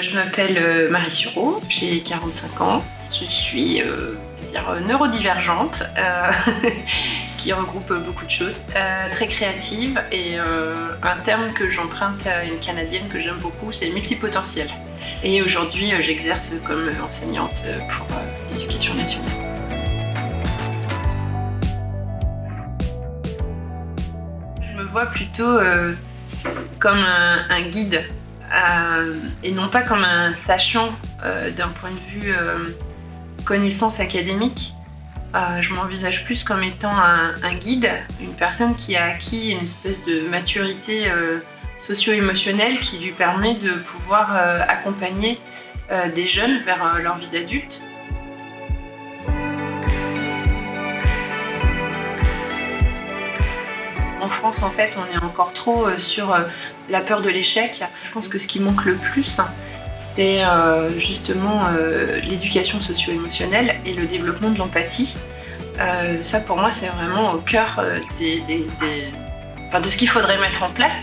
Je m'appelle Marie Sureau, j'ai 45 ans. Je suis neurodivergente, ce qui regroupe beaucoup de choses, très créative et un terme que j'emprunte à une Canadienne que j'aime beaucoup, c'est multipotentiel. Et aujourd'hui, j'exerce comme enseignante pour l'éducation nationale. Je me vois plutôt comme un guide et non pas comme un sachant d'un point de vue connaissance académique. Je m'envisage plus comme étant un guide, une personne qui a acquis une espèce de maturité socio-émotionnelle qui lui permet de pouvoir accompagner des jeunes vers leur vie d'adulte. En France, en fait, on est encore trop sur la peur de l'échec. Je pense que ce qui manque le plus, c'est justement l'éducation socio-émotionnelle et le développement de l'empathie. Ça, pour moi, c'est vraiment au cœur de ce qu'il faudrait mettre en place.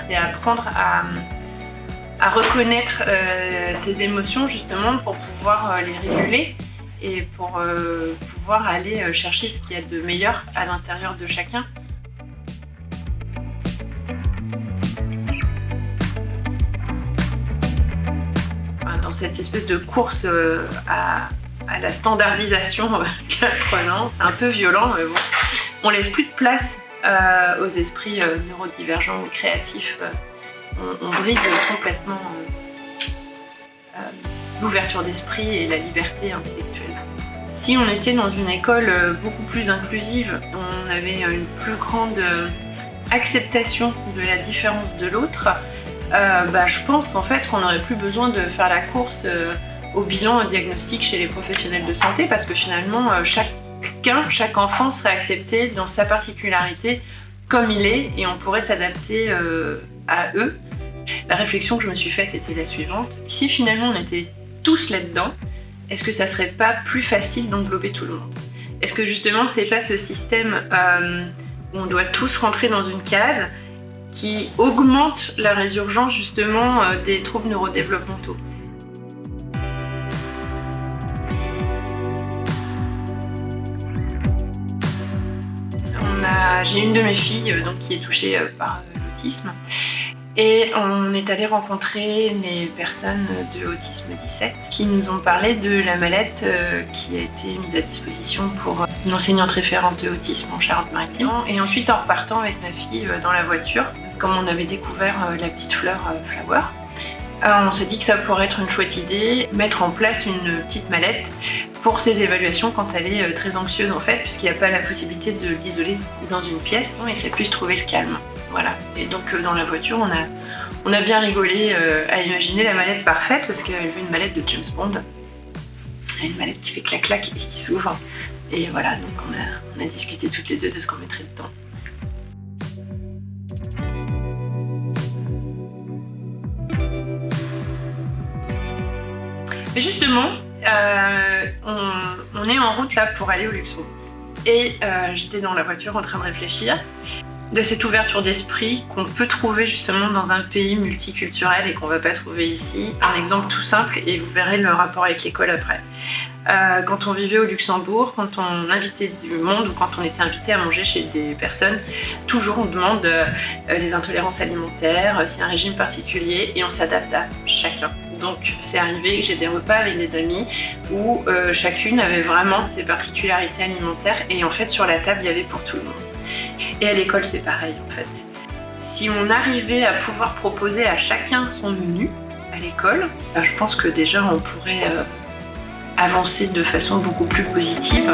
C'est apprendre à reconnaître ses émotions, justement, pour pouvoir les réguler et pour pouvoir aller chercher ce qu'il y a de meilleur à l'intérieur de chacun. Dans cette espèce de course à la standardisation de l'apprenant, c'est un peu violent, mais bon, on laisse plus de place aux esprits neurodivergents ou créatifs. On bride complètement l'ouverture d'esprit et la liberté intellectuelle. Si on était dans une école beaucoup plus inclusive, on avait une plus grande acceptation de la différence de l'autre, je pense en fait qu'on n'aurait plus besoin de faire la course au bilan diagnostic chez les professionnels de santé, parce que finalement chaque enfant serait accepté dans sa particularité comme il est et on pourrait s'adapter à eux. La réflexion que je me suis faite était la suivante: si finalement on était tous là-dedans, est-ce que ça serait pas plus facile d'englober tout le monde? Est-ce que justement c'est pas ce système où on doit tous rentrer dans une case qui augmente la résurgence justement des troubles neurodéveloppementaux? J'ai une de mes filles qui est touchée par l'autisme et on est allé rencontrer les personnes de Autisme 17 qui nous ont parlé de la mallette qui a été mise à disposition pour une enseignante référente de autisme en Charente-Maritime. Et ensuite, en repartant avec ma fille dans la voiture, comme on avait découvert la petite fleur Flower, on s'est dit que ça pourrait être une chouette idée, mettre en place une petite mallette pour ses évaluations quand elle est très anxieuse en fait, puisqu'il n'y a pas la possibilité de l'isoler dans une pièce et qu'elle puisse trouver le calme. Voilà. Et donc dans la voiture, on a bien rigolé à imaginer la mallette parfaite, parce qu'elle veut une mallette de James Bond, une mallette qui fait clac-clac et qui s'ouvre. Et voilà, donc on a discuté toutes les deux de ce qu'on mettrait dedans. Mais justement, on est en route là pour aller au Luxembourg. Et j'étais dans la voiture en train de réfléchir de cette ouverture d'esprit qu'on peut trouver justement dans un pays multiculturel et qu'on ne va pas trouver ici. Un exemple tout simple, et vous verrez le rapport avec l'école après. Quand on vivait au Luxembourg, quand on invitait du monde ou quand on était invité à manger chez des personnes, toujours on demande les intolérances alimentaires, si un régime particulier, et on s'adapte à chacun. Donc c'est arrivé que j'ai des repas avec des amis où chacune avait vraiment ses particularités alimentaires et en fait sur la table il y avait pour tout le monde. Et à l'école c'est pareil en fait. Si on arrivait à pouvoir proposer à chacun son menu à l'école, je pense que déjà on pourrait avancer de façon beaucoup plus positive.